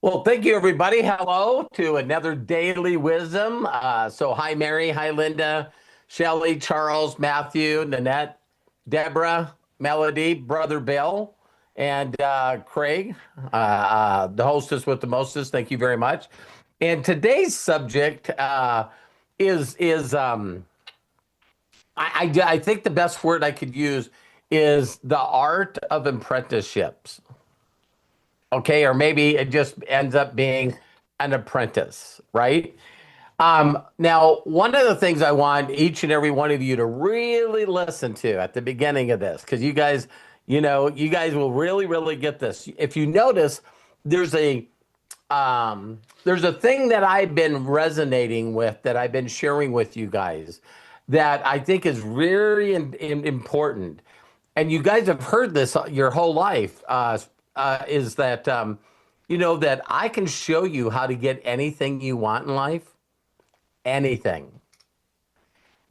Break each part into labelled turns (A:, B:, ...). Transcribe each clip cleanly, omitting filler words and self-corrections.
A: Well, thank you, everybody. Hello to another Daily Wisdom. Hi, Mary. Hi, Linda, Shelley, Charles, Matthew, Nanette, Deborah, Melody, Brother Bill, and Craig, the hostess with the mostest. Thank you very much. And today's subject is I think the best word I could use is the art of apprenticeships. Okay, or maybe it just ends up being an apprentice, right? Now, one of the things I want each and every one of you to really listen to at the beginning of this, because you guys will really, really get this. If you notice, there's a there's a thing that I've been resonating with that I've been sharing with you guys that I think is very important. And you guys have heard this your whole life, is that, that I can show you how to get anything you want in life, anything.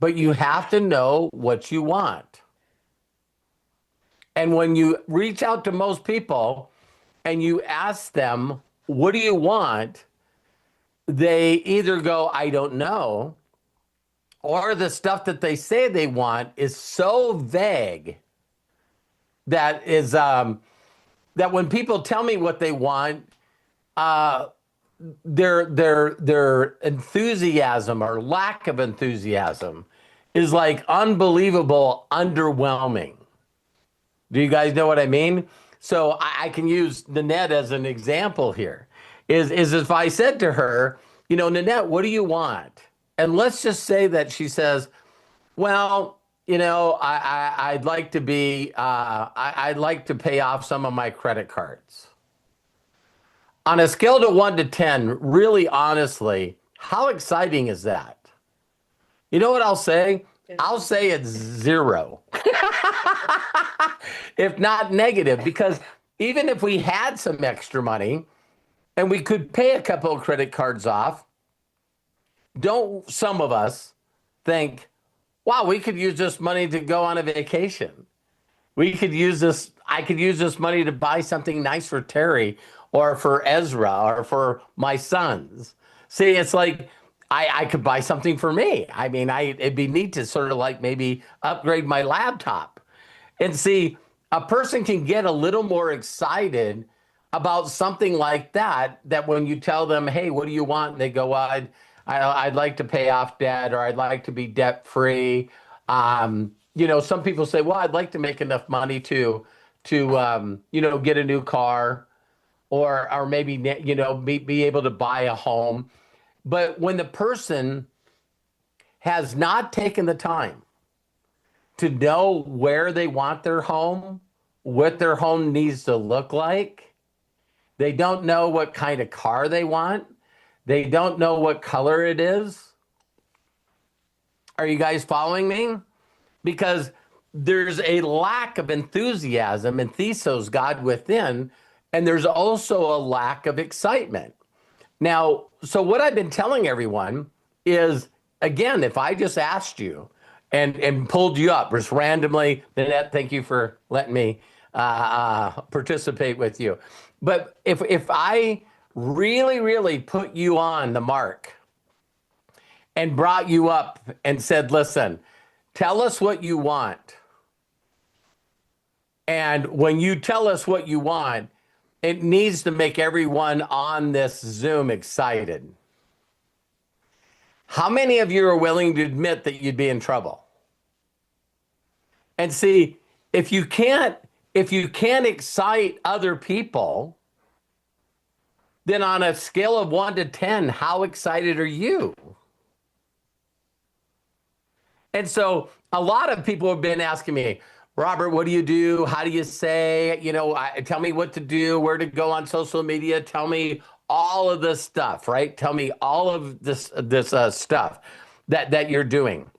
A: But you have to know what you want. And when you reach out to most people and you ask them, what do you want? They either go, I don't know, or the stuff that they say they want is so vague that is that when people tell me what they want, uh, their enthusiasm or lack of enthusiasm is like unbelievable, underwhelming. Do you guys know what I mean? So I can use Nanette as an example here. Is if I said to her, Nanette, what do you want? And let's just say that she says, well, I'd like to I'd like to pay off some of my credit cards. On a scale to 1 to 10, really honestly, how exciting is that? You know what I'll say? I'll say it's zero, if not negative, because even if we had some extra money and we could pay a couple of credit cards off, don't some of us think, wow, we could use this money to go on a vacation? We could use this, I could use this money to buy something nice for Terry or for Ezra or for my sons. See, it's like I could buy something for me. I mean, it'd be neat to sort of like maybe upgrade my laptop. And see, a person can get a little more excited about something like that, that when you tell them, hey, what do you want? And they go, well, I'd like to pay off debt, or I'd like to be debt free. Some people say, well, I'd like to make enough money to get a new car, or maybe, be able to buy a home. But when the person has not taken the time to know where they want their home, what their home needs to look like, they don't know what kind of car they want, they don't know what color it is. Are you guys following me? Because there's a lack of enthusiasm and thesos, God within, and there's also a lack of excitement. Now, so what I've been telling everyone is, again, if I just asked you and pulled you up just randomly, Nanette, thank you for letting me participate with you. But if I really, really put you on the mark and brought you up and said, listen, tell us what you want. And when you tell us what you want, it needs to make everyone on this Zoom excited. How many of you are willing to admit that you'd be in trouble? And see, if you can't excite other people, then on a scale of 1 to 10, how excited are you? And so a lot of people have been asking me, Robert, what do you do? How do you say? Tell me what to do, where to go on social media. Tell me all of this stuff, right? Tell me all of this stuff that you're doing.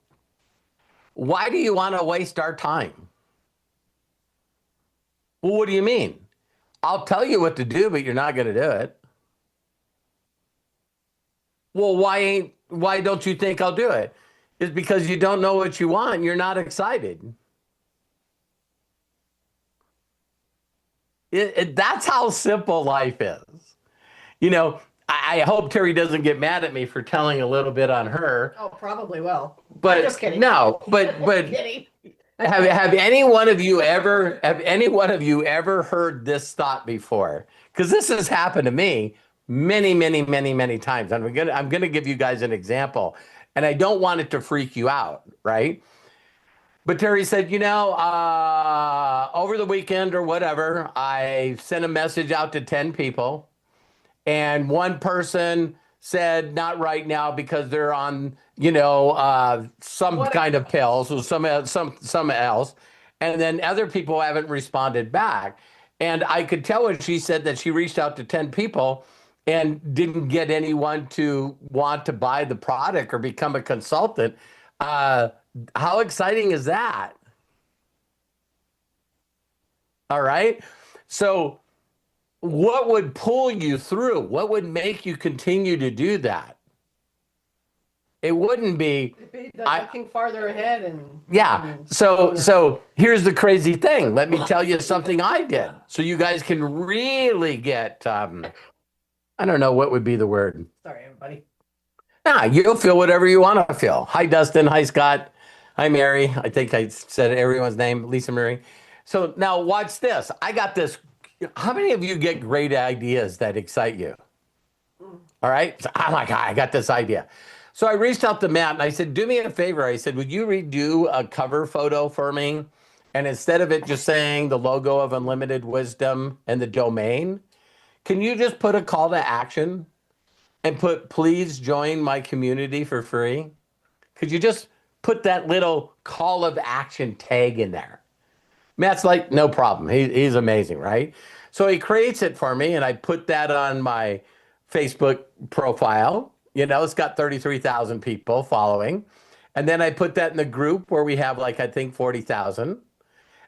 A: Why do you want to waste our time? Well, what do you mean? I'll tell you what to do, but you're not going to do it. Well, why don't you think I'll do it? It's because you don't know what you want and you're not excited. That's how simple life is. You know, I hope Terry doesn't get mad at me for telling a little bit on her.
B: Oh, probably will.
A: But
B: I'm just kidding.
A: no, but
B: Kidding.
A: have any one of you ever heard this thought before? Because this has happened to me many times. And I'm gonna give you guys an example, and I don't want it to freak you out, right? But Terry said, over the weekend or whatever, I sent a message out to 10 people, and one person said, not right now because they're on, some kind of pills or some else. And then other people haven't responded back. And I could tell when she said that she reached out to 10 people and didn't get anyone to want to buy the product or become a consultant. How exciting is that? All right. So what would pull you through? What would make you continue to do that? It wouldn't be
B: looking farther ahead and
A: yeah. So here's the crazy thing. Let me tell you something I did, so you guys can really get. I don't know what would be the word.
B: Sorry, everybody.
A: Nah, you'll feel whatever you want to feel. Hi, Dustin. Hi, Scott. Hi, Mary. I think I said everyone's name. Lisa Marie. So now watch this. I got this. How many of you get great ideas that excite you? All right. So, oh my God, I got this idea. So I reached out to Matt and I said, do me a favor. I said, would you redo a cover photo for me? And instead of it just saying the logo of Unlimited Wisdom and the domain, can you just put a call to action and put, please join my community for free? Could you just put that little call of action tag in there? Matt's like, no problem. He's amazing, right? So he creates it for me, and I put that on my Facebook profile. It's got 33,000 people following. And then I put that in the group where we have I think 40,000.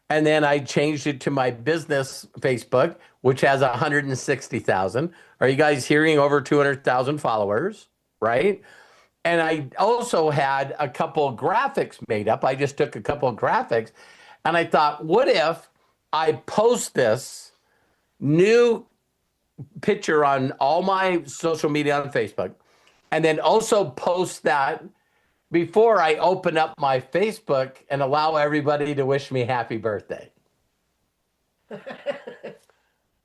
A: And then I changed it to my business Facebook, which has 160,000. Are you guys hearing over 200,000 followers, right? And I also had a couple graphics made up. I just took a couple of graphics, and I thought, what if I post this new picture on all my social media on Facebook, and then also post that before I open up my Facebook and allow everybody to wish me happy birthday.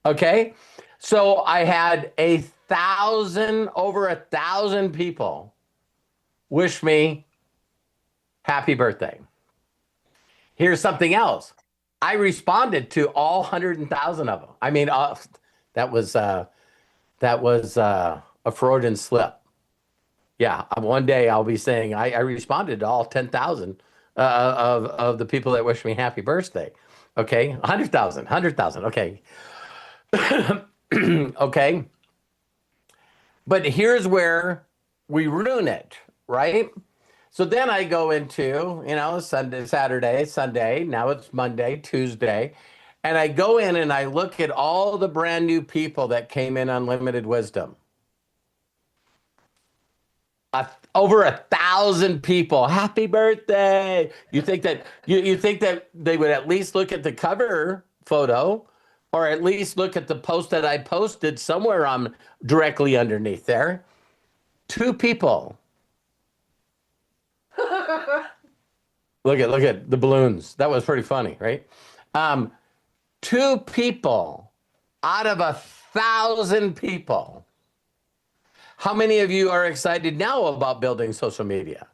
A: Okay. So I had over 1,000 people wish me happy birthday. Here's something else. I responded to all 100,000 of them. I mean, that was a Freudian slip. Yeah, one day I'll be saying I responded to all 10,000 of the people that wish me happy birthday. Okay, 100,000. Okay, okay. But here's where we ruin it, right? So then I go into Saturday, Sunday. Now it's Monday, Tuesday, and I go in and I look at all the brand new people that came in Unlimited Wisdom. Over 1,000 people. Happy birthday. You think that you think that they would at least look at the cover photo, or at least look at the post that I posted somewhere on directly underneath there? 2 people. Look at the balloons. That was pretty funny, right? 2 people out of 1,000 people. How many of you are excited now about building social media?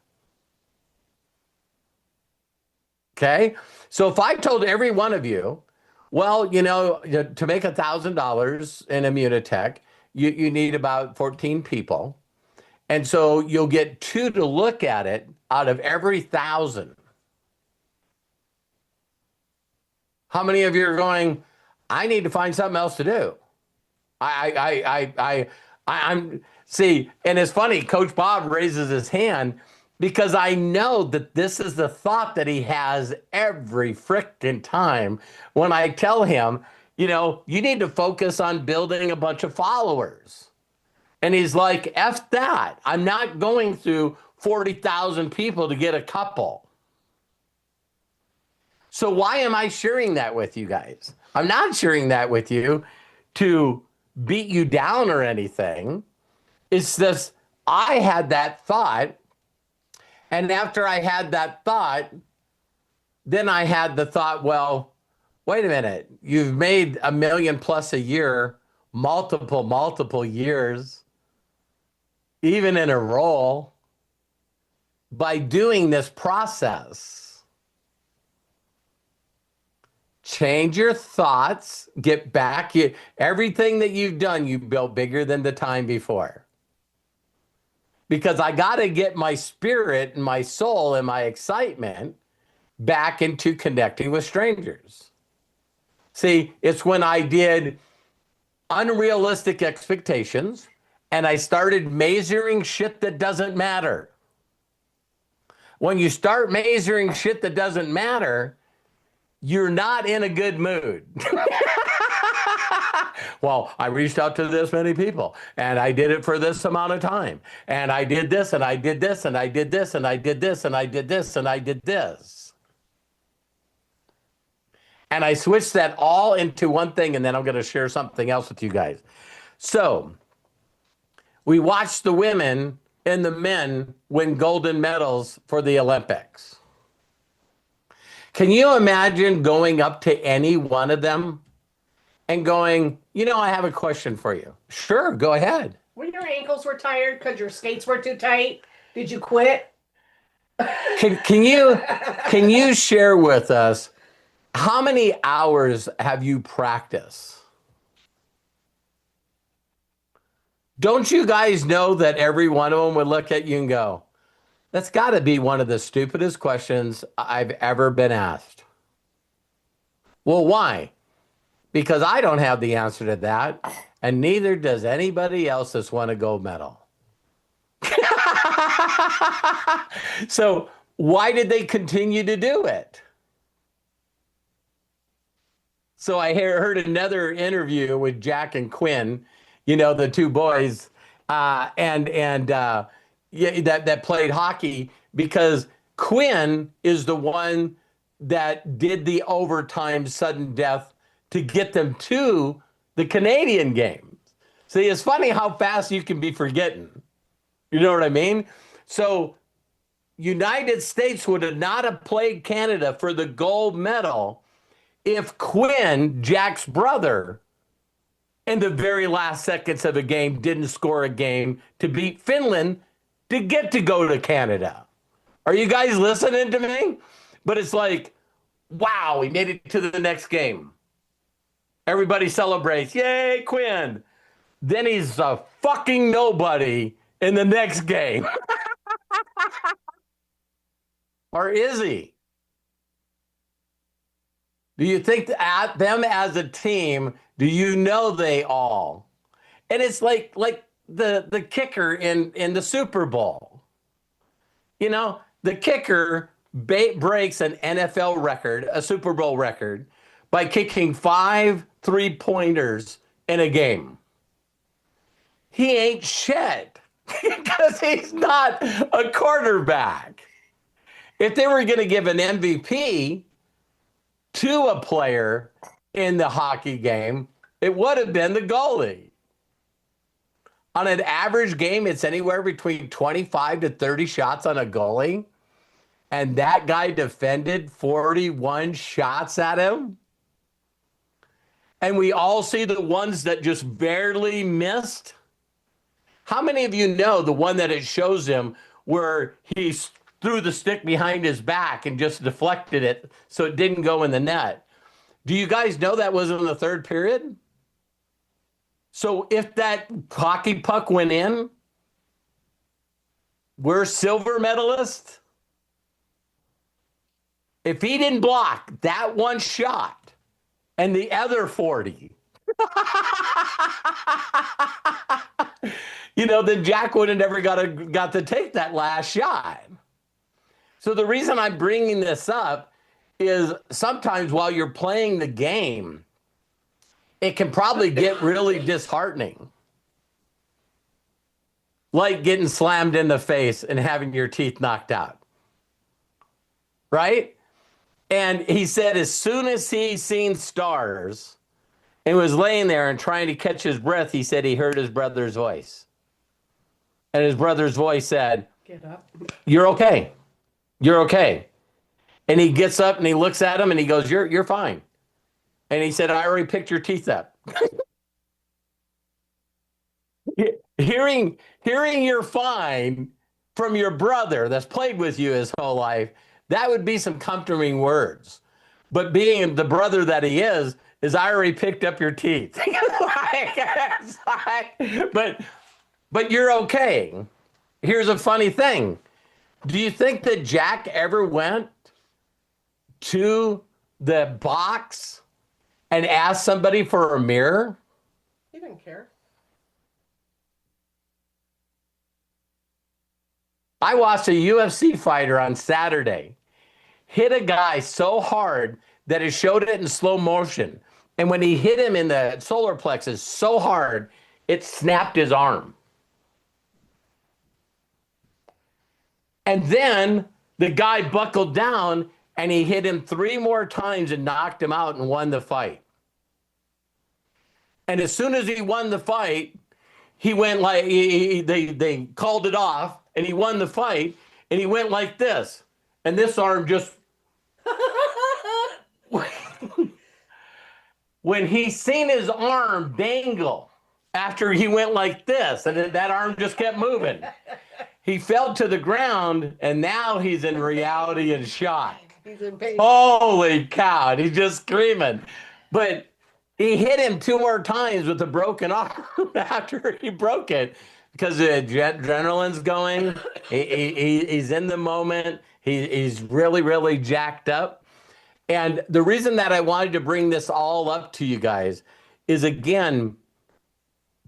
A: Okay. So if I told every one of you, well, to make $1,000 in Immunotech, you need about 14 people. And so you'll get 2 to look at it out of every 1,000. How many of you are going, I need to find something else to do? I'm see, and it's funny, Coach Bob raises his hand because I know that this is the thought that he has every frickin' time when I tell him, you need to focus on building a bunch of followers. And he's like, F that. I'm not going through 40,000 people to get a couple. So why am I sharing that with you guys? I'm not sharing that with you to beat you down or anything. It's this, I had that thought. And after I had that thought, then I had the thought, well, wait a minute. You've made $1 million plus a year, multiple years, even in a role, by doing this process. Change your thoughts, get back. Everything that you've done, you built bigger than the time before. Because I got to get my spirit and my soul and my excitement back into connecting with strangers. See, it's when I did unrealistic expectations and I started measuring shit that doesn't matter. When you start measuring shit that doesn't matter, you're not in a good mood. Well, I reached out to this many people and I did it for this amount of time. And I did this and I did this and I did this and I did this and I did this and I did this. And I switched that all into one thing, and then I'm going to share something else with you guys. So we watched the women and the men win golden medals for the Olympics. Can you imagine going up to any one of them and going, I have a question for you? Sure, go ahead.
B: When your ankles were tired because your skates were too tight, did you quit?
A: Can you share with us, how many hours have you practiced? Don't you guys know that every one of them would look at you and go, that's got to be one of the stupidest questions I've ever been asked. Well, why? Because I don't have the answer to that, and neither does anybody else that's won a gold medal. So why did they continue to do it? So I heard another interview with Jack and Quinn, the two boys, that played hockey, because Quinn is the one that did the overtime sudden death to get them to the Canadian games. See, it's funny how fast you can be forgetting. You know what I mean? So United States would not have played Canada for the gold medal if Quinn, Jack's brother, in the very last seconds of a game, didn't score a game to beat Finland to get to go to Canada. Are you guys listening to me? But it's like, wow, he made it to the next game. Everybody celebrates. Yay, Quinn. Then he's a fucking nobody in the next game. Or is he? Do you think at them as a team, do you know they all? And it's like the kicker in the Super Bowl. The kicker breaks an NFL record, a Super Bowl record, by kicking 5 3-pointers in a game. He ain't shit because he's not a quarterback. If they were going to give an MVP to a player in the hockey game, it would have been the goalie. On an average game, it's anywhere between 25 to 30 shots on a goalie. And that guy defended 41 shots at him. And we all see the ones that just barely missed. How many of you know the one that it shows him where he threw the stick behind his back and just deflected it so it didn't go in the net? Do you guys know that was in the third period? So if that hockey puck went in, we're silver medalists. If he didn't block that one shot and the other 40, then Jack would have never got to take that last shot. So the reason I'm bringing this up is sometimes while you're playing the game, it can probably get really disheartening. Like getting slammed in the face and having your teeth knocked out. Right? And he said as soon as he seen stars and was laying there and trying to catch his breath. He said he heard his brother's voice. And his brother's voice said,
B: Get up.
A: "You're okay. You're okay." And he gets up and he looks at him and he goes, You're fine. And he said, "I already picked your teeth up." hearing you're fine from your brother that's played with you his whole life, that would be some comforting words. But being the brother that he is "I already picked up your teeth." But you're okay. Here's a funny thing. Do you think that Jack ever went to the box and asked somebody for a mirror?
B: He didn't care.
A: I watched a UFC fighter on Saturday hit a guy so hard that it showed it in slow motion. And when he hit him in the solar plexus so hard, it snapped his arm. And then the guy buckled down and he hit him 3 more times and knocked him out and won the fight. And as soon as he won the fight, he went like, they called it off and he won the fight and he went like this. And this arm just, when he seen his arm dangle after he went like this, and that arm just kept moving, he fell to the ground, and now he's in reality and shock.
B: He's in pain.
A: Holy cow, and he's just screaming. But he hit him 2 more times with a broken arm after he broke it because the adrenaline's going. He's in the moment. He's really, really jacked up. And the reason that I wanted to bring this all up to you guys is, again,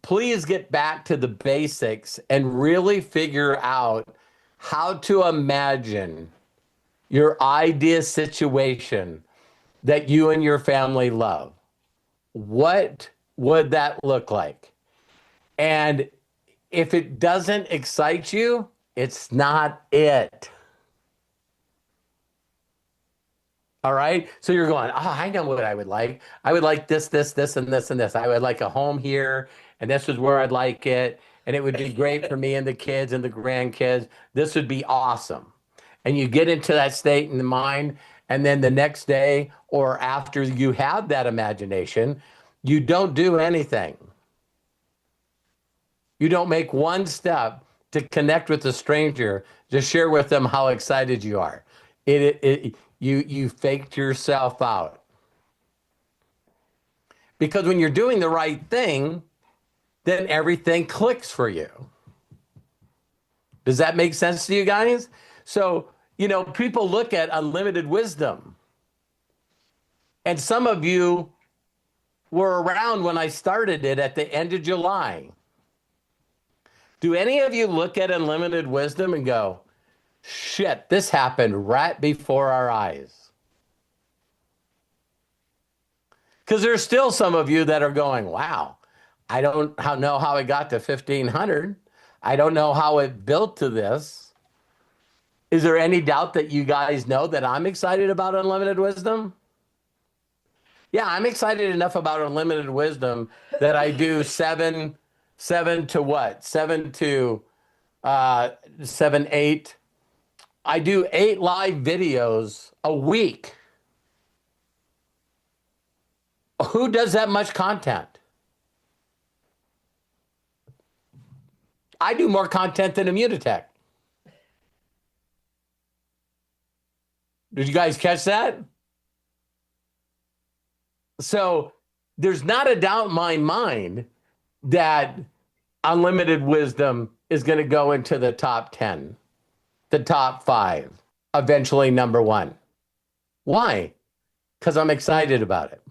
A: please get back to the basics and really figure out how to imagine your ideal situation that you and your family love. What would that look like? And if it doesn't excite you, it's not it. All right. So you're going, I know what I would like. I would like this, this, this, and this, and this. I would like a home here, and this is where I'd like it. And it would be great for me and the kids and the grandkids. This would be awesome. And you get into that state in the mind, and then the next day or after you have that imagination, you don't do anything. You don't make one step to connect with a stranger, to share with them how excited you are. You faked yourself out. Because when you're doing the right thing, then everything clicks for you. Does that make sense to you guys? So, people look at unlimited wisdom. And some of you were around when I started it at the end of July. Do any of you look at unlimited wisdom and go, shit, this happened right before our eyes? Because there's still some of you that are going, wow, I don't know how it got to 1,500. I don't know how it built to this. Is there any doubt that you guys know that I'm excited about unlimited wisdom? Yeah, I'm excited enough about unlimited wisdom that I do 7 to what? 7 to 8. I do 8 live videos a week. Who does that much content? I do more content than Immunitech. Did you guys catch that? So there's not a doubt in my mind that unlimited wisdom is going to go into the top 10, the top 5, eventually number 1. Why? Because I'm excited about it.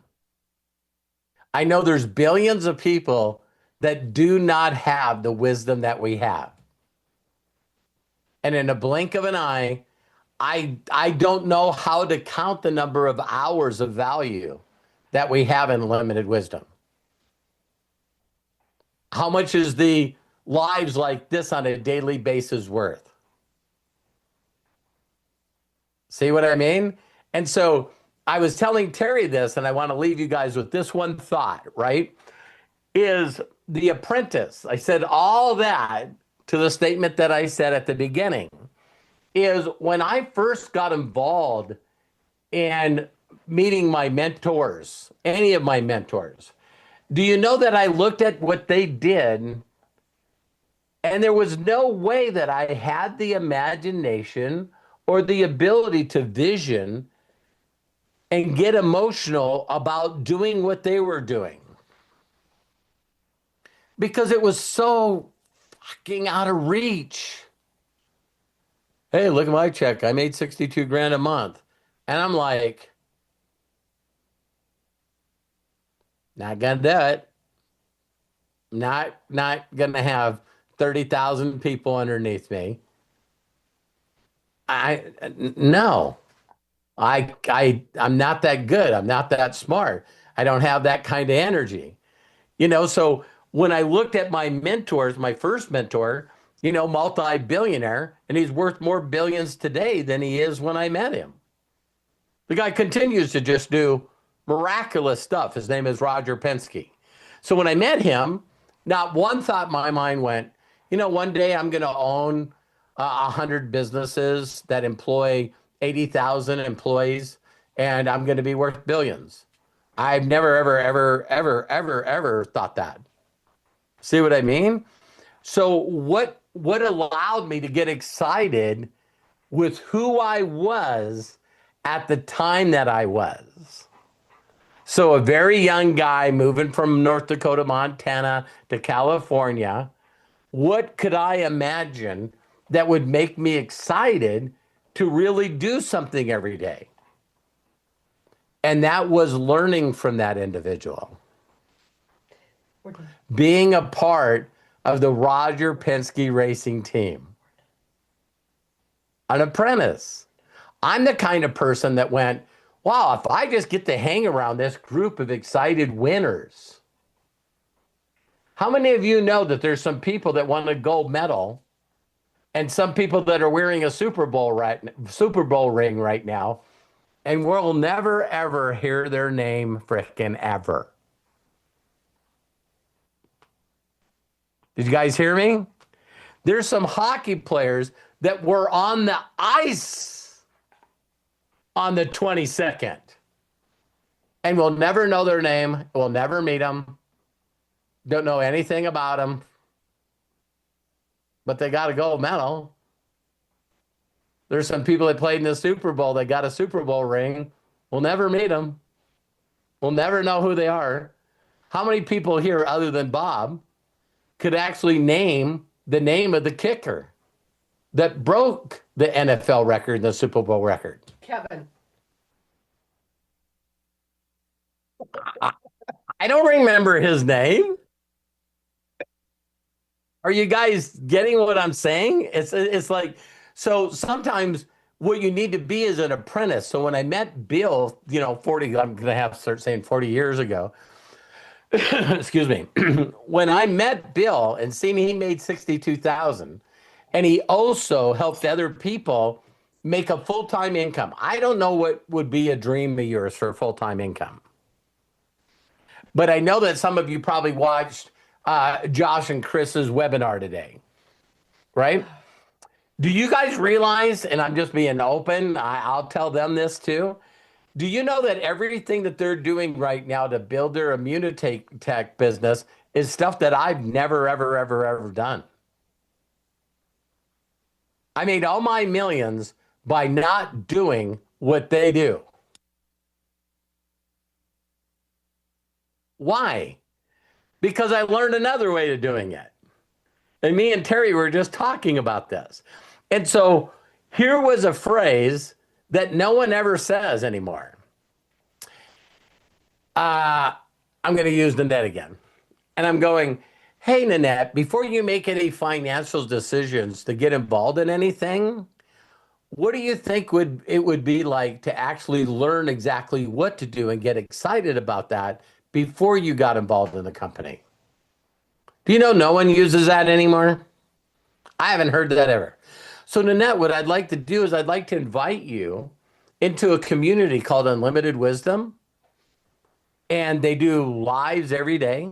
A: I know there's billions of people that do not have the wisdom that we have. And in a blink of an eye, I don't know how to count the number of hours of value that we have in limited wisdom. How much is the lives like this on a daily basis worth? See what I mean? And so I was telling Terry this, and I want to leave you guys with this one thought, right? Is The Apprentice. I said all that to the statement that I said at the beginning. Is when I first got involved in meeting my mentors, any of my mentors, do you know that I looked at what they did, and there was no way that I had the imagination or the ability to vision and get emotional about doing what they were doing, because it was so fucking out of reach. Hey, look at my check. I made 62 grand a month. And I'm like, not gonna do it. Not gonna have 30,000 people underneath me. No. I'm not that good. I'm not that smart. I don't have that kind of energy. So when I looked at my mentors, my first mentor, multi-billionaire, and he's worth more billions today than he is when I met him. The guy continues to just do miraculous stuff. His name is Roger Penske. So when I met him, not one thought in my mind went, one day I'm going to own 100 businesses that employ 80,000 employees, and I'm going to be worth billions. I've never, ever thought that. See what I mean? So what allowed me to get excited with who I was at the time that I was. So a very young guy moving from North Dakota, Montana to California, what could I imagine that would make me excited to really do something every day? And that was learning from that individual. Being a part of the Roger Penske racing team. An apprentice. I'm the kind of person that went, wow, if I just get to hang around this group of excited winners. How many of you know that there's some people that won a gold medal and some people that are wearing a Super Bowl ring right now, and we'll never, ever hear their name frickin' ever? Did you guys hear me? There's some hockey players that were on the ice on the 22nd. And we'll never know their name. We'll never meet them. Don't know anything about them. But they got a gold medal. There's some people that played in the Super Bowl that got a Super Bowl ring. We'll never meet them. We'll never know who they are. How many people here, other than Bob, could actually name the name of the kicker that broke the NFL record, the Super Bowl record?
B: Kevin.
A: I don't remember his name. Are you guys getting what I'm saying? It's like, so sometimes what you need to be is an apprentice. So when I met Bill, 40, I'm going to have to start saying 40 years ago. Excuse me. When I met Bill and seen he made 62,000, and he also helped other people make a full-time income. I don't know what would be a dream of yours for a full-time income. But I know that some of you probably watched Josh and Chris's webinar today, right? Do you guys realize, and I'm just being open, I'll tell them this too. Do you know that everything that they're doing right now to build their immunotech business is stuff that I've never, ever done? I made all my millions by not doing what they do. Why? Because I learned another way of doing it. And me and Terry were just talking about this. And so here was a phrase that no one ever says anymore. I'm going to use Nanette again. And I'm going, hey, Nanette, before you make any financial decisions to get involved in anything, what do you think it would be like to actually learn exactly what to do and get excited about that before you got involved in the company? Do you know no one uses that anymore? I haven't heard that ever. So Nanette, what I'd like to do is I'd like to invite you into a community called Unlimited Wisdom, and they do lives every day.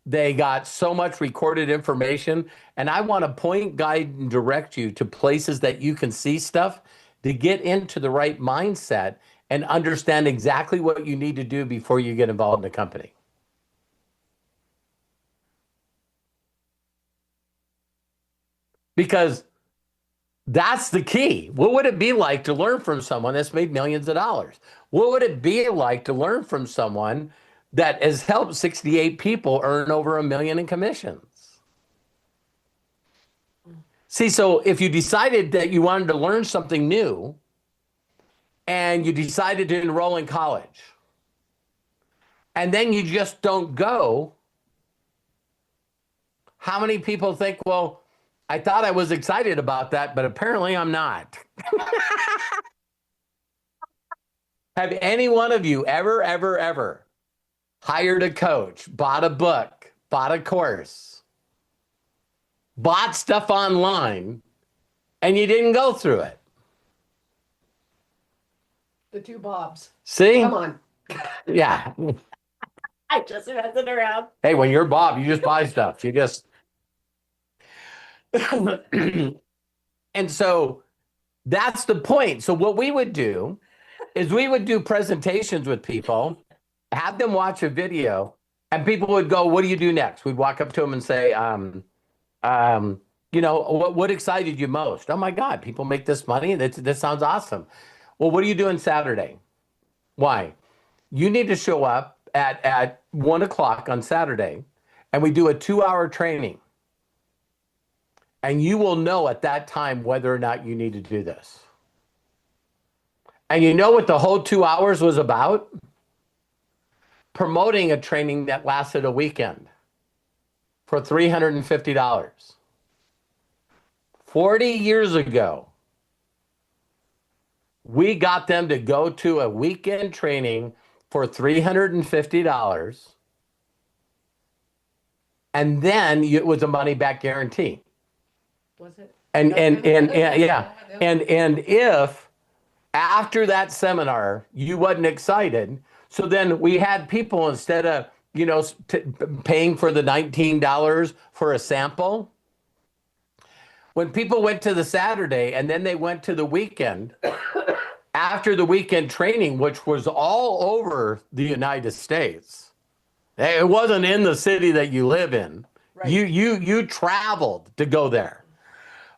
A: They got so much recorded information, and I want to point, guide, and direct you to places that you can see stuff to get into the right mindset and understand exactly what you need to do before you get involved in a company. Because that's the key. What would it be like to learn from someone that's made millions of dollars? What would it be like to learn from someone that has helped 68 people earn over $1 million in commissions? See, so if you decided that you wanted to learn something new and you decided to enroll in college, and then you just don't go, how many people think, well, I thought I was excited about that, but apparently I'm not. Have any one of you ever hired a coach, bought a book, bought a course, bought stuff online, and you didn't go through it?
B: The two Bobs.
A: See?
B: Come on.
A: Yeah.
B: I just messing around.
A: Hey, when you're Bob, you just buy stuff. You just... And so that's the point. So what we would do is we would do presentations with people, have them watch a video, and people would go, what do you do next? We'd walk up to them and say, you know, what excited you most? Oh my God, people make this money. This sounds awesome. Well, what are you doing Saturday? Why? You need to show up at 1 o'clock on Saturday, and we do a 2-hour training. And you will know at that time whether or not you need to do this. And you know what the whole 2 hours was about? Promoting a training that lasted a weekend for $350. 40 years ago, we got them to go to a weekend training for $350. And then it was a money back guarantee.
B: Was it?
A: And yeah. And if after that seminar you wasn't excited, so then we had people, instead of, you know, paying for the $19 for a sample, when people went to the Saturday and then they went to the weekend, after the weekend training, which was all over the United States, it wasn't in the city that you live in. Right. You traveled to go there.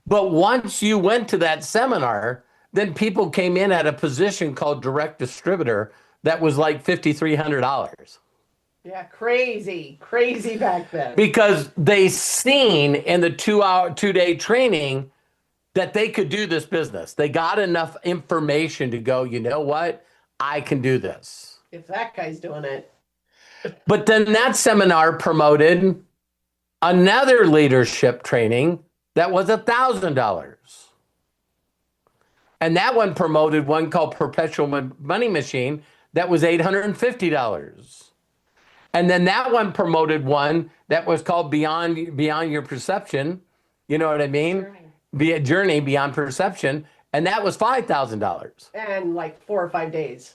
A: But once you went to that seminar, then people came in at a position called direct distributor that was like $5,300.
B: Yeah, crazy back then.
A: Because they seen in the 2-day training that they could do this business. They got enough information to go, you know what? I can do this.
B: If that guy's doing it.
A: But then that seminar promoted another leadership training that was $1,000. And that one promoted one called Perpetual Money Machine that was $850. And then that one promoted one that was called Beyond Your Perception. You know what I mean? Journey Beyond Perception. And that was $5,000.
B: And like 4 or 5 days.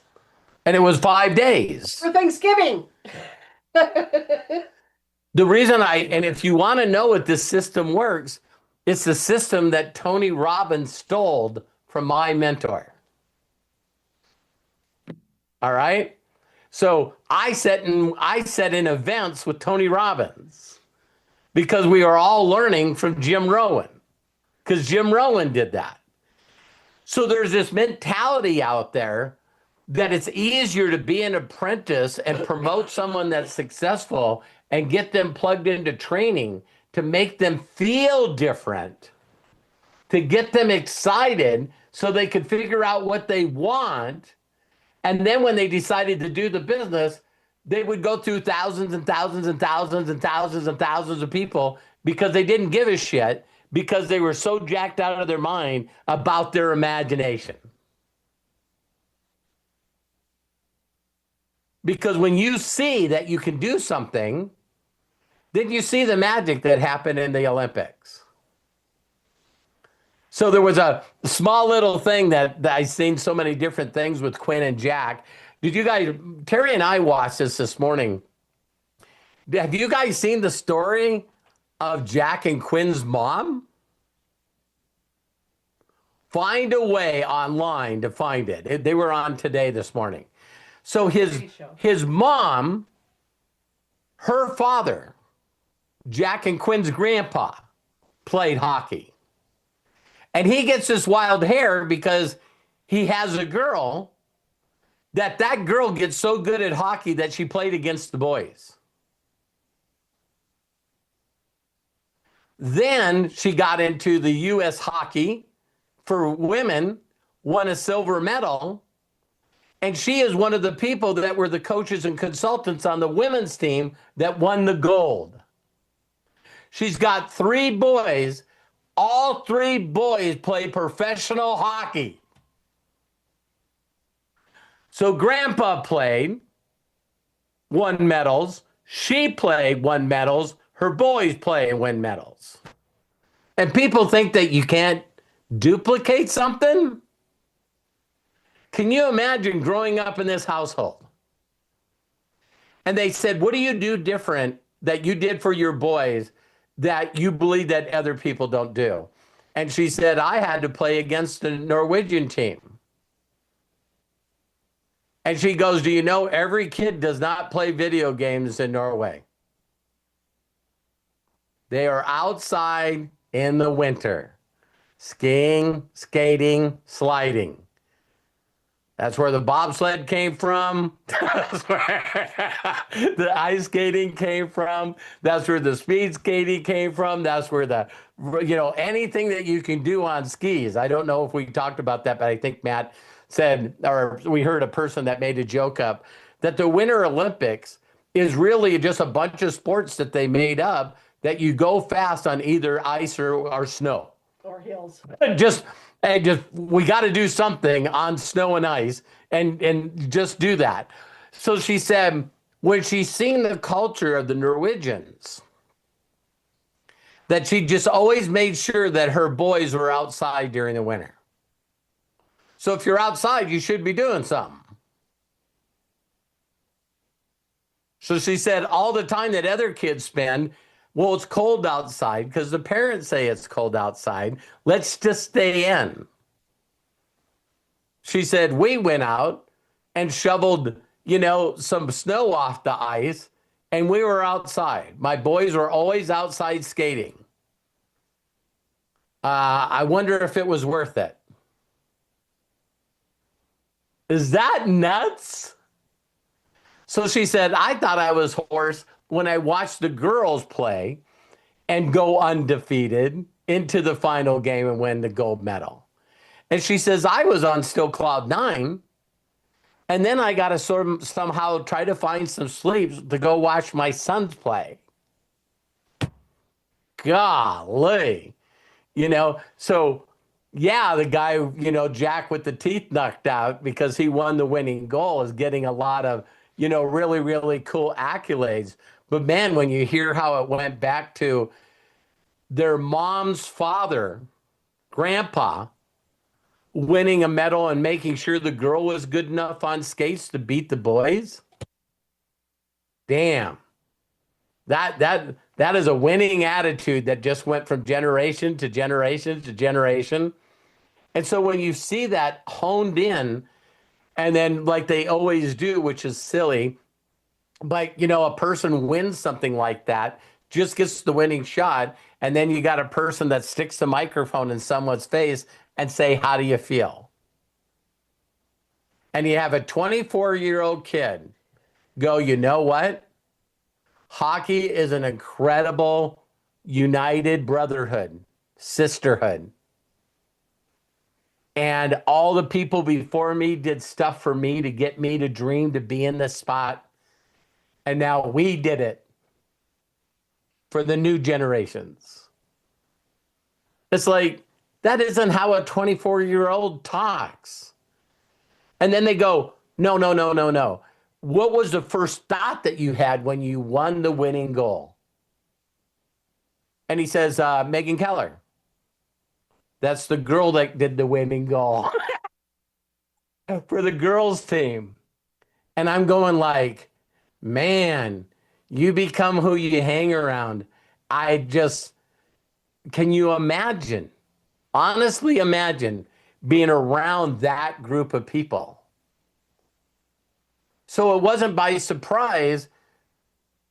A: And it was 5 days.
B: For Thanksgiving.
A: The reason and if you want to know what this system works, it's the system that Tony Robbins stole from my mentor. All right? So I sat in events with Tony Robbins because we are all learning from Jim Rohn, because Jim Rohn did that. So there's this mentality out there that it's easier to be an apprentice and promote someone that's successful and get them plugged into training to make them feel different, to get them excited so they could figure out what they want. And then when they decided to do the business, they would go through thousands and thousands and thousands and thousands and thousands of people because they didn't give a shit, because they were so jacked out of their mind about their imagination. Because when you see that you can do something, then you see the magic that happened in the Olympics. So there was a small little thing that I seen so many different things with Quinn and Jack. Did you guys, Terry and I watched this morning. Have you guys seen the story of Jack and Quinn's mom? Find a way online to find it. They were on today this morning. So his mom, her father, Jack and Quinn's grandpa, played hockey. And he gets this wild hair because he has a girl that girl gets so good at hockey that she played against the boys. Then she got into the U.S. hockey for women, won a silver medal, and she is one of the people that were the coaches and consultants on the women's team that won the gold. She's got 3 boys. All 3 boys play professional hockey. So Grandpa played, won medals. She played, won medals. Her boys play and win medals. And people think that you can't duplicate something? Can you imagine growing up in this household? And they said, what do you do different that you did for your boys that you believe that other people don't do? And she said, I had to play against the Norwegian team. And she goes, do you know every kid does not play video games in Norway? They are outside in the winter, skiing, skating, sliding. That's where the bobsled came from. That's where the ice skating came from. That's where the speed skating came from. That's where anything that you can do on skis. I don't know if we talked about that, but I think Matt said, or we heard a person that made a joke up, that the Winter Olympics is really just a bunch of sports that they made up that you go fast on either ice or snow.
B: Or hills.
A: We got to do something on snow and ice and just do that. So she said, when she's seen the culture of the Norwegians, that she just always made sure that her boys were outside during the winter. So if you're outside, you should be doing something. So she said all the time that other kids spend, well, it's cold outside because the parents say it's cold outside. Let's just stay in. She said, we went out and shoveled, some snow off the ice, and we were outside. My boys were always outside skating. I wonder if it was worth it. Is that nuts? So she said, I thought I was hoarse when I watched the girls play and go undefeated into the final game and win the gold medal. And she says, I was on still cloud 9. And then I got to somehow try to find some sleep to go watch my sons play. Golly. So yeah, the guy, Jack with the teeth knocked out because he won the winning goal is getting a lot of, really, really cool accolades. But man, when you hear how it went back to their mom's father, Grandpa, winning a medal and making sure the girl was good enough on skates to beat the boys. Damn. That is a winning attitude that just went from generation to generation to generation. And so when you see that honed in, and then like they always do, which is silly, but a person wins something like that, just gets the winning shot, and then you got a person that sticks the microphone in someone's face and say, how do you feel? And you have a 24-year-old kid go, you know what? Hockey is an incredible united brotherhood, sisterhood. And all the people before me did stuff for me to get me to dream to be in this spot. And now we did it for the new generations. It's like, that isn't how a 24-year-old talks. And then they go, no. What was the first thought that you had when you won the winning goal? And he says, Megan Keller. That's the girl that did the winning goal for the girls team. And I'm going like, man, you become who you hang around. I just, can you imagine, honestly imagine being around that group of people? So it wasn't by surprise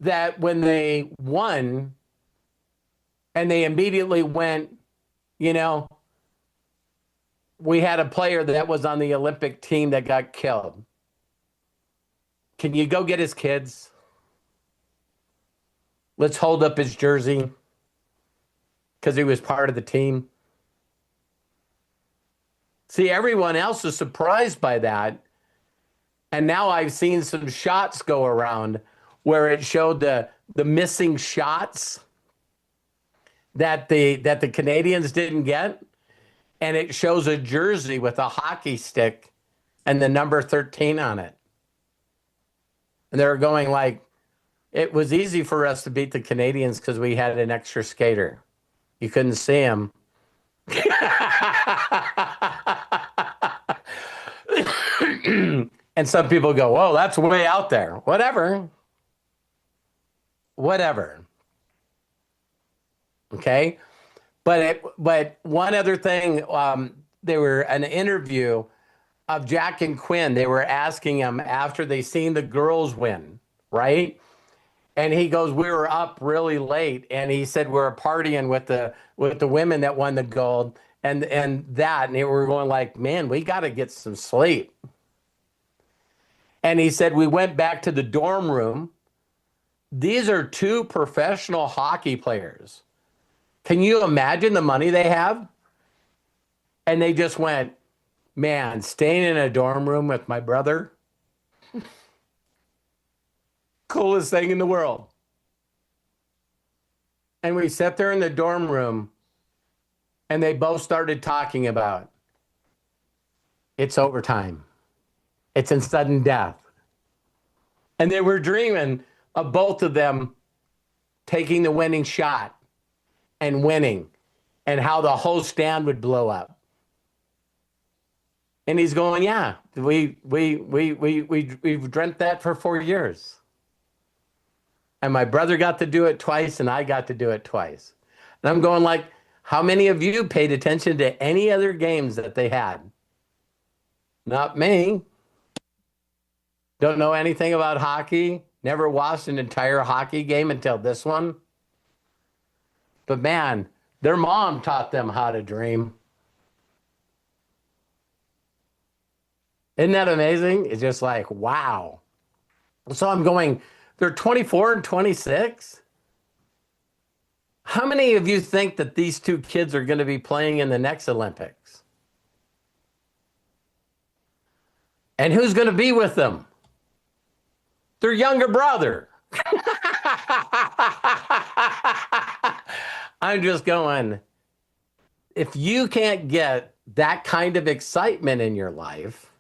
A: that when they won and they immediately went, you know, we had a player that was on the Olympic team that got killed. Can you go get his kids? Let's hold up his jersey because he was part of the team. See, everyone else is surprised by that. And now I've seen some shots go around where it showed the missing shots that the Canadians didn't get. And it shows a jersey with a hockey stick and the number 13 on it. And they're going like, it was easy for us to beat the Canadians because we had an extra skater. You couldn't see him. And some people go, whoa, that's way out there. Whatever. Okay. But one other thing, they were an interview of Jack and Quinn. They were asking him after they seen the girls win, right? And he goes, we were up really late, and he said we're partying with the women that won the gold, and they were going like, man, we got to get some sleep. And he said we went back to the dorm room. These are two professional hockey players. Can you imagine the money they have? And they just went, man, staying in a dorm room with my brother, coolest thing in the world. And we sat there in the dorm room, and they both started talking about it's overtime. It's in sudden death. And they were dreaming of both of them taking the winning shot and winning, and how the whole stand would blow up. And he's going, yeah, we've dreamt that for 4 years. And my brother got to do it twice, and I got to do it twice. And I'm going like, how many of you paid attention to any other games that they had? Not me. Don't know anything about hockey. Never watched an entire hockey game until this one. But man, their mom taught them how to dream. Isn't that amazing? It's just like, wow. So I'm going, they're 24 and 26. How many of you think that these two kids are going to be playing in the next Olympics? And who's going to be with them? Their younger brother. I'm just going, if you can't get that kind of excitement in your life,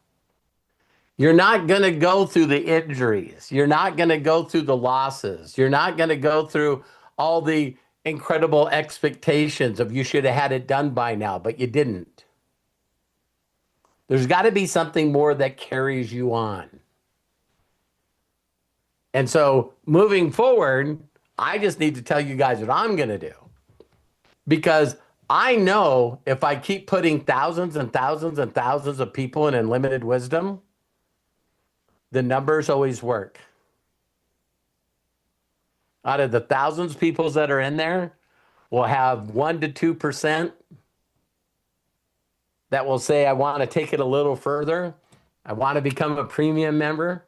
A: you're not going to go through the injuries. You're not going to go through the losses. You're not going to go through all the incredible expectations of you should have had it done by now, but you didn't. There's got to be something more that carries you on. And so moving forward, I just need to tell you guys what I'm going to do. Because I know if I keep putting thousands and thousands and thousands of people in unlimited wisdom, the numbers always work. Out of the thousands of people that are in there, we'll have 1 to 2% that will say, I want to take it a little further. I want to become a premium member.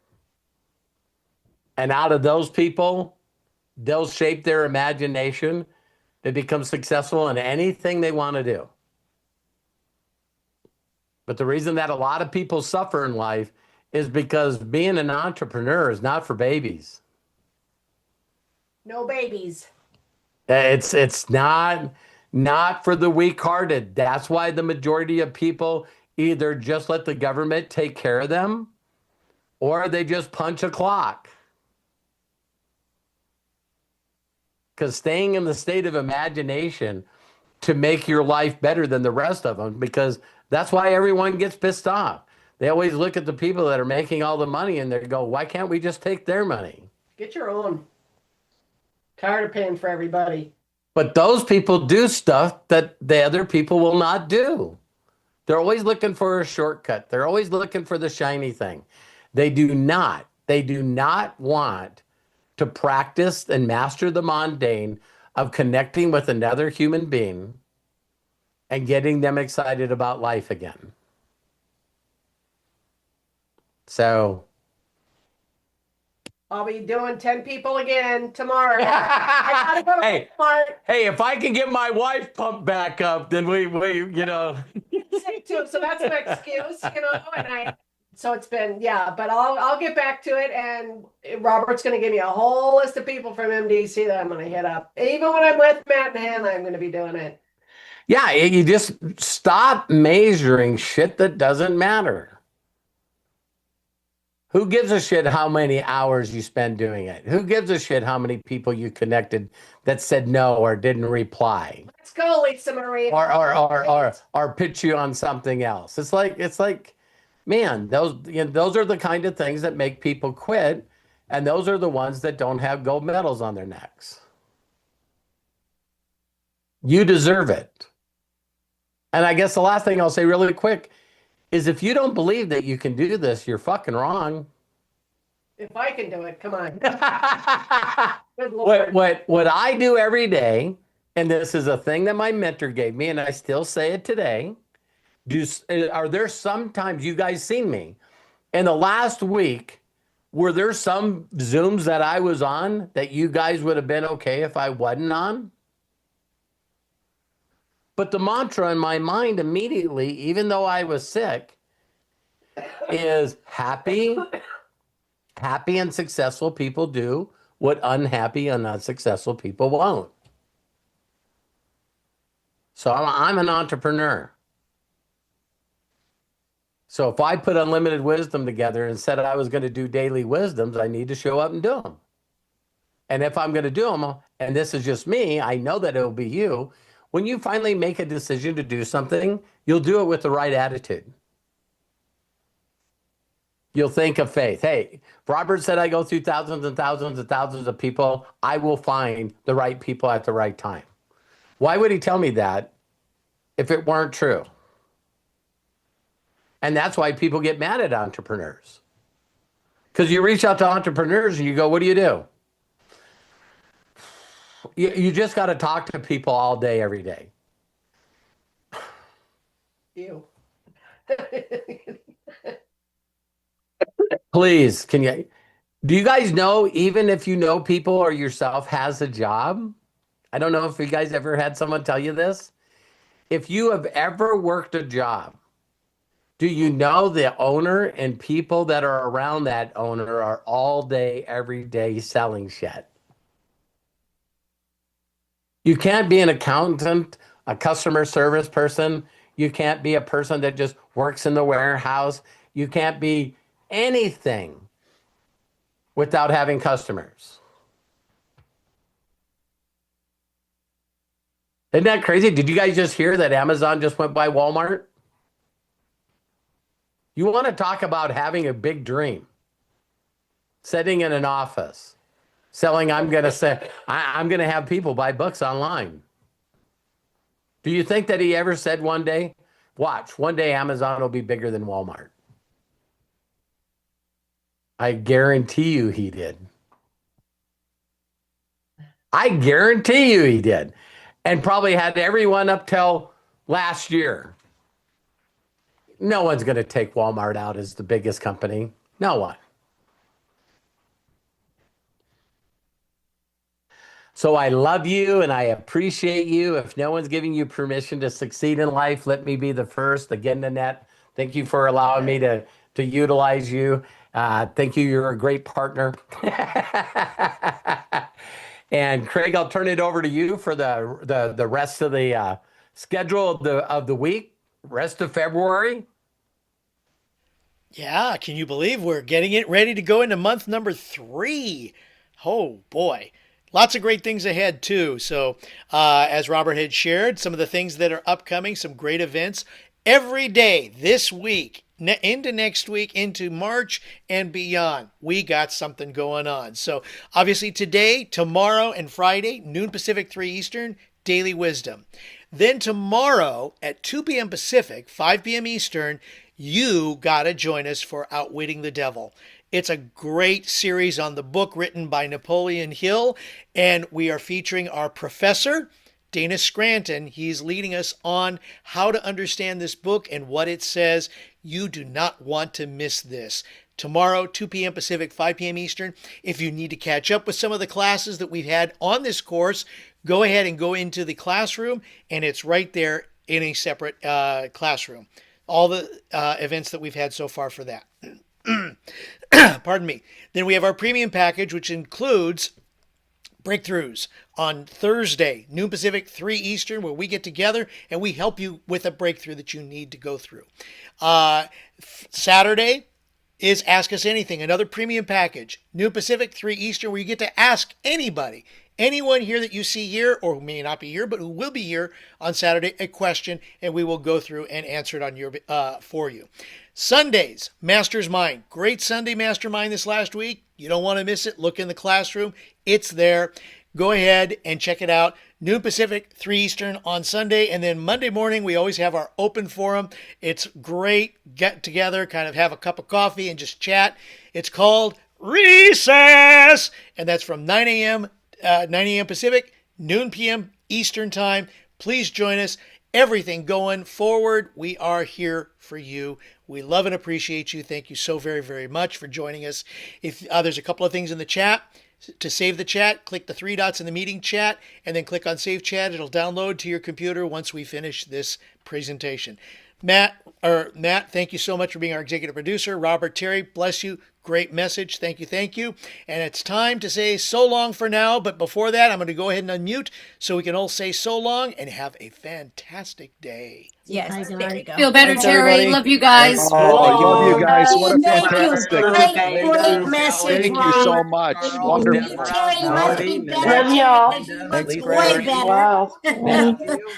A: And out of those people, they'll shape their imagination to become successful in anything they want to do. But the reason that a lot of people suffer in life is because being an entrepreneur is not for babies.
B: No babies.
A: It's not for the weak-hearted. That's why the majority of people either just let the government take care of them, or they just punch a clock. Because staying in the state of imagination to make your life better than the rest of them, because that's why everyone gets pissed off. They always look at the people that are making all the money and they go, why can't we just take their money?
B: Get your own. Tired of paying for everybody.
A: But those people do stuff that the other people will not do. They're always looking for a shortcut. They're always looking for the shiny thing. They do not want to practice and master the mundane of connecting with another human being and getting them excited about life again. So
B: I'll be doing 10 people again tomorrow. I gotta go to Walmart.
A: Hey, if I can get my wife pumped back up, then we
B: Sick too, so that's my excuse, and so it's been, yeah, but I'll get back to it, and Robert's gonna give me a whole list of people from MDC that I'm gonna hit up. Even when I'm with Matt and Hannah, I'm gonna be doing it.
A: Yeah, you just stop measuring shit that doesn't matter. Who gives a shit how many hours you spend doing it? Who gives a shit how many people you connected that said no or didn't reply?
B: Let's go, Lisa Marie.
A: Or pitch you on something else. It's like, man, those are the kind of things that make people quit, and those are the ones that don't have gold medals on their necks. You deserve it. And I guess the last thing I'll say really quick is, if you don't believe that you can do this, you're fucking wrong.
B: If I can do it, come on. Good Lord.
A: What I do every day, and this is a thing that my mentor gave me, and I still say it today. Are there sometimes, you guys seen me in the last week, were there some Zooms that I was on that you guys would have been okay if I wasn't on? But the mantra in my mind immediately, even though I was sick, is happy and successful people do what unhappy and unsuccessful people won't. So I'm an entrepreneur. So if I put unlimited wisdom together and said I was going to do daily wisdoms, I need to show up and do them. And if I'm going to do them, and this is just me, I know that it'll be you. When you finally make a decision to do something, you'll do it with the right attitude. You'll think of faith. Hey, Robert said I go through thousands and thousands and thousands of people. I will find the right people at the right time. Why would he tell me that if it weren't true? And that's why people get mad at entrepreneurs. Because you reach out to entrepreneurs and you go, what do you do? You just got to talk to people all day, every day.
B: You.
A: Please, do you guys know, even if you know people or yourself has a job? I don't know if you guys ever had someone tell you this. If you have ever worked a job, do you know the owner and people that are around that owner are all day, every day selling shit? You can't be an accountant, a customer service person. You can't be a person that just works in the warehouse. You can't be anything without having customers. Isn't that crazy? Did you guys just hear that Amazon just went by Walmart? You want to talk about having a big dream, sitting in an office, selling, I'm going to have people buy books online. Do you think that he ever said one day, watch, one day Amazon will be bigger than Walmart? I guarantee you he did. I guarantee you he did. And probably had everyone up till last year. No one's going to take Walmart out as the biggest company. No one. So I love you and I appreciate you. If no one's giving you permission to succeed in life, let me be the first. Again, Nanette, thank you for allowing me to utilize you. Thank you. You're a great partner. And Craig, I'll turn it over to you for the rest of the schedule of the week, rest of February.
C: Yeah, can you believe we're getting it ready to go into month number 3? Oh boy. lots of great things ahead too. So as Robert had shared, some of the things that are upcoming, some great events every day this week, into next week, into March and beyond. We got something going on. So obviously today, tomorrow, and Friday, noon Pacific, 3 Eastern, Daily Wisdom. Then tomorrow at 2 p.m. Pacific, 5 p.m. Eastern, you got to join us for Outwitting the Devil. It's a great series on the book written by Napoleon Hill, and we are featuring our professor, Dana Scranton. He's leading us on how to understand this book and what it says. You do not want to miss this. Tomorrow, 2 p.m. Pacific, 5 p.m. Eastern. If you need to catch up with some of the classes that we've had on this course, go ahead and go into the classroom, and it's right there in a separate classroom. All the events that we've had so far for that. Pardon me. Then we have our premium package, which includes breakthroughs on Thursday, noon Pacific, 3 Eastern, where we get together and we help you with a breakthrough that you need to go through. Saturday is Ask Us Anything, another premium package, noon Pacific, 3 Eastern, where you get to ask anybody, anyone here that you see here, or who may not be here, but who will be here on Saturday, a question, and we will go through and answer it on your for you. Sundays, Master's Mind. Great Sunday Mastermind this last week. You don't want to miss it. Look in the classroom. It's there. Go ahead and check it out. Noon Pacific, 3 Eastern on Sunday. And then Monday morning, we always have our open forum. It's great. Get together, kind of have a cup of coffee and just chat. It's called Recess. And that's from 9 a.m. Pacific, noon p.m. Eastern time. Please join us. Everything going forward, we are here for you. We love and appreciate you. Thank you so very, very much for joining us. If there's a couple of things in the chat. To save the chat, click the 3 dots in the meeting chat, and then click on Save Chat. It'll download to your computer once we finish this presentation. Matt, thank you so much for being our executive producer. Robert, Terry, bless you. Great message. Thank you. Thank you. And it's time to say so long for now. But before that, I'm going to go ahead and unmute so we can all say so long and have a fantastic day.
D: Yes.
E: Feel better,
C: Thanks,
E: Terry.
C: everybody.
E: Love you guys.
F: Oh, I love you guys. What a
D: Thank you.
F: fantastic.
D: Great message,
F: Thank you so
D: Ron.
F: much.
D: And
F: Wonderful.
D: Terry must be better.
A: Love
B: y'all.
D: Looks way better.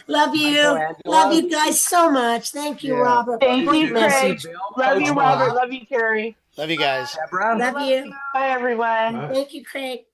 D: Love you. Love you guys so much. Thank you,
F: Yeah.
D: Robert.
B: Thank
D: Great
B: you, Craig.
D: message.
B: Love you, Robert. Love you, Terry.
C: Love you guys.
D: Love you.
B: Bye, everyone.
D: Thank you, Craig.